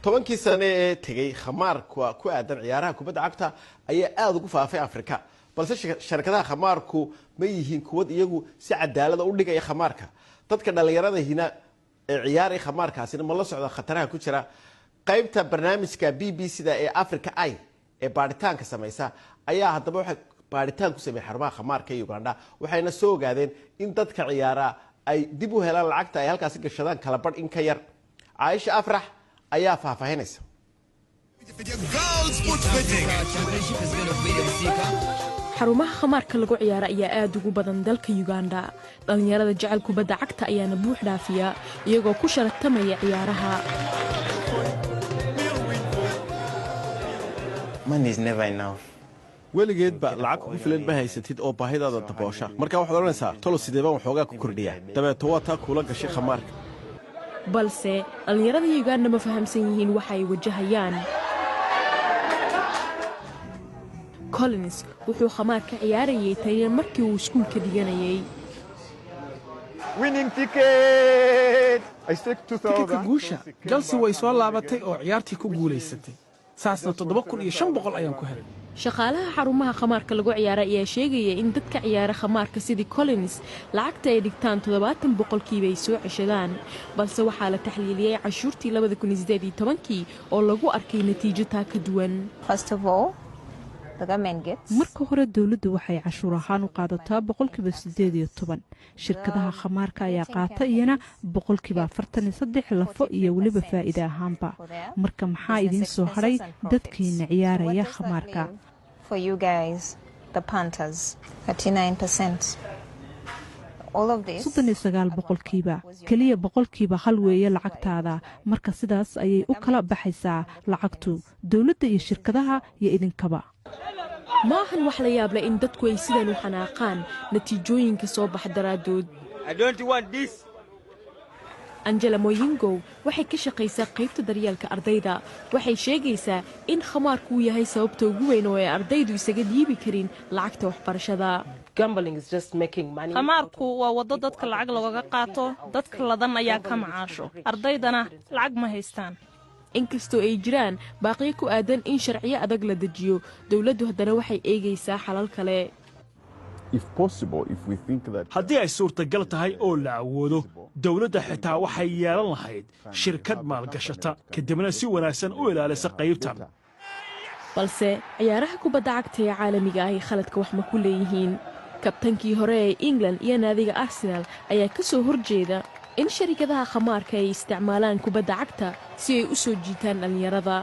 tobankii sano ee tagay khamaarku ku aadan ciyaaraha kubadda cagta ayaa aad ugu faafay Afrika balse shirkadaha khamaarku ma yihiin kuwa iyagu si cadaalad u dhigaya khamaarka dadka dhalinyarada hina ciyaaraya khamaarkaasina ma la socda khataraha ku jira qaybta barnaamijka BBC-da ee Africa Eye ee baaritaanka samaysa ayaa haddaba waxa baaritaan ku sameeyay xarumaha khamaarka ee Uganda waxayna soo ogaadeen in dadka ciyaara ay dib u helaan lacagta ay halkaas gashadaan kala badh in ka yar Aisha Afrax ayaa faahfaahinaysa xarumaha khamaarka lagu ciyaaro ayaa aad ugu badan dalka Uganda dhalinyarada jecel kubadda cagta ayaana buux dhaafiya iyagoo ku sharatamaya ciyaaraha money is never enough weligeedba lacag ku filan ma haysatid oo baahidaada daboosha marka waxaad oranaysaa tolo sideeban waxoogaa ku kordhiya dabeeto waa taa kula gashay khamaarka balse dhalinyarada Uganda ma fahamsan yihiin waxa ay wajahayaan Collins wuxuu khamaarka ciyaarayay tayeen markii uu iskuulka dhiganayay winning ticket tika guusha Chelsea way soo laabatay oo ciyaartii ku guuleysatay saasna 7500 ayaan ku helay shaqaalaha xarumaha khamaarka lagu ciyaaro ayaa sheegaya in dadka ciyaara khamaarka sidii Collins lacagta ay dhigtaan 70% ay soo ceshadaan balse waxaa la taxliiliyay cashuurtii 2018 oo lagu arkay natiijo taa ka duwan marka hore dawladdu waxay cashuur ahaan u qaadataa 18% shirkadaha khamaarka ayaa qaata iyana 43% lafo iyo waliba faa'iido ahaanba marka maxaa idin soo haray dadkiina ciyaaraya khamaarka boqolkiiba kaliya boqolkiiba hal weeye lacagtaada marka sidaas ayay u kala baxaysaa lacagtu dawladda iyo shirkadaha iyo idinkaba maahan wax la yaab leh in dadku ay sidan u xanaaqaan natiijooyinka soo bax daraadood Angela Moyingo waxay ka shaqaysaa qaybta daryeelka ardayda waxay sheegaysaa in khamaarku uu yahay sababta ugu weyn oo ay ardaydu isaga dhiibi karin lacagta waxbarashada khamaarku waa wado dadka lacag looga qaato dadka ladan ayaa ka macaasho ardaydana lacag ma haystaan inkastoo ay jiraan baaqiyo ku aadan in sharciyo adag la dejiyo dawladdu haddana waxay eegaysaa xalal kale haddii ay suurtagal tahay oo la awoodo dawladda xitaa waxay yeelan lahayd shirkad maalgashata kadibna si wanaagsan u ilaalisa qaybtan balse ciyaaraha kubadda cagta ee caalamiga ah khaladka wax ma ku leeyihiin kabtankii hore ee England iyo naadiga Arsenal ayaa ka soo horjeeda in shirkadaha khamaarka ay isticmaalaan kubadda cagta si ay u soo jiitaan dhalinyarada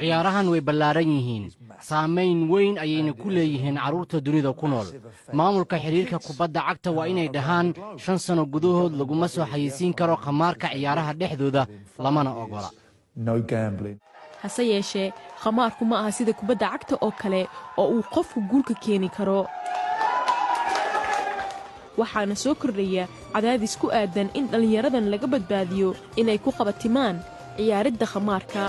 ciyaarahan way ballaaran yihiin saamayn weyn ayayna ku leeyihiin carruurta dunida ku nool maamulka xiriirka kubadda cagta waa inay dhahaan 5 sano gudahood laguma soo xayeysiin karo khamaarka ciyaaraha dhexdooda lamana ogola hase yeeshee khamaarku ma aha sida kubadda cagta oo kale oo uu qofku guulka keeni karo waxaana soo kordhaya cadaadis ku aadan in dhalinyaradan laga badbaadiyo inay ku qabatimaan ciyaaridda khamaarka